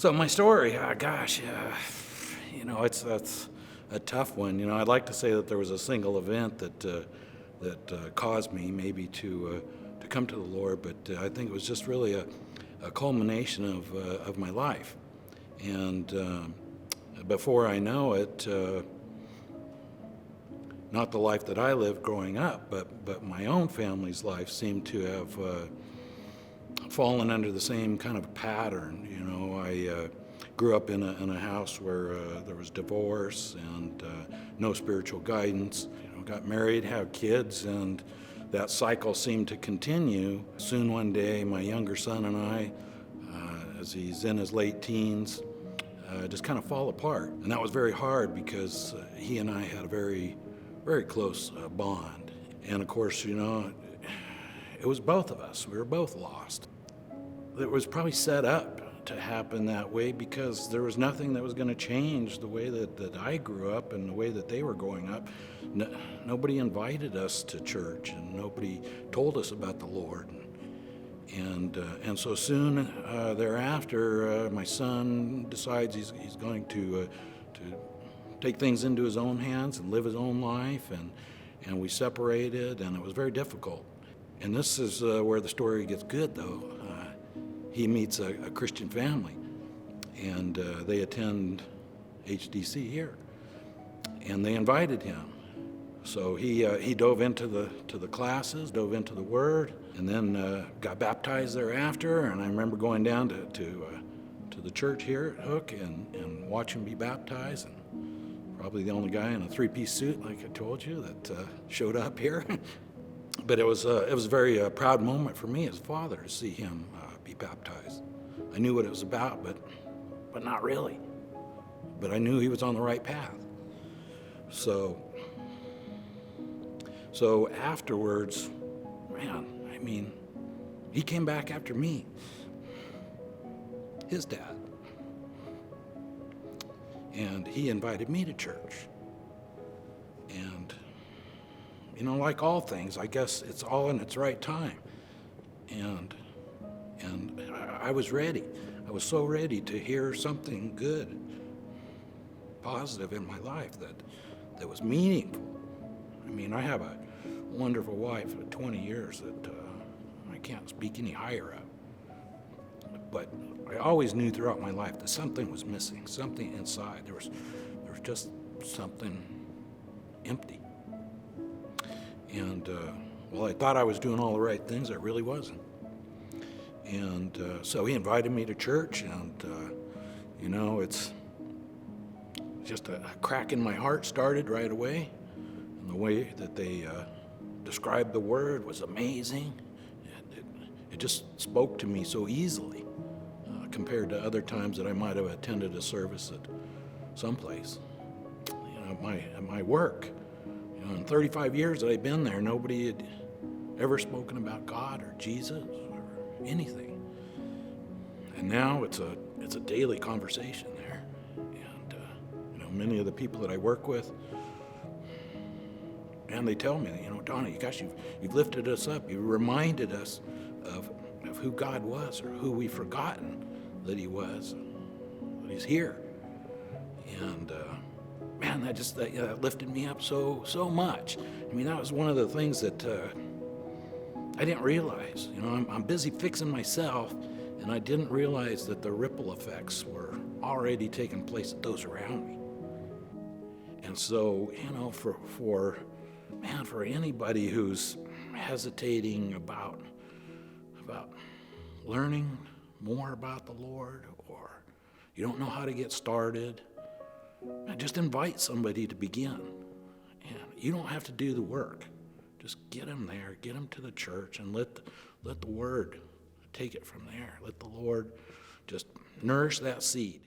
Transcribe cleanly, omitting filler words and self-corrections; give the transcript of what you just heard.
So my story, that's a tough one. I'd like to say that there was a single event that caused me maybe to come to the Lord, but I think it was just really a culmination of my life. And before I know it, not the life that I lived growing up, but my own family's life seemed to have fallen under the same kind of pattern. I grew up in a house where there was divorce and no spiritual guidance. Got married, had kids, and that cycle seemed to continue. Soon one day, my younger son and I, as he's in his late teens, just kind of fall apart. And that was very hard because he and I had a very, very close bond. And of course, it was both of us. We were both lost. It was probably set up to happen that way because there was nothing that was going to change the way that I grew up and the way that they were growing up. Nobody invited us to church, and nobody told us about the Lord. And so soon thereafter, my son decides he's going to take things into his own hands and live his own life, and we separated, and it was very difficult. And this is where the story gets good, though. He meets a Christian family, and they attend HDC here, and they invited him. So he dove into the classes, dove into the Word, and then got baptized thereafter. And I remember going down to the church here at Hook and watch him be baptized. And probably the only guy in a three-piece suit, like I told you, that showed up here. But it was a very proud moment for me as a father to see him be baptized. I knew what it was about, but not really. But I knew he was on the right path. So afterwards, he came back after me, his dad. And he invited me to church. And, like all things, I guess it's all in its right time. And I was ready. I was so ready to hear something good, positive in my life that was meaningful. I have a wonderful wife of 20 years that I can't speak any higher of. But I always knew throughout my life that something was missing, something inside. There was just something empty. And I thought I was doing all the right things, I really wasn't. And so he invited me to church, and it's just a crack in my heart started right away. And the way that they described the Word was amazing. It just spoke to me so easily compared to other times that I might have attended a service at someplace. My work, in 35 years that I've been there, nobody had ever spoken about God or Jesus or anything. And now it's a daily conversation there. And many of the people that I work with, and they tell me, Donny, gosh, you've lifted us up. You reminded us of who God was, or who we've forgotten that He was, that He's here. And that lifted me up so much. That was one of the things that I didn't realize. I'm busy fixing myself, and I didn't realize that the ripple effects were already taking place at those around me. And so, for anybody who's hesitating about learning more about the Lord, or you don't know how to get started, just invite somebody to begin. And you don't have to do the work. Just get them there, get them to the church, and let the Word take it from there. Let the Lord just nourish that seed.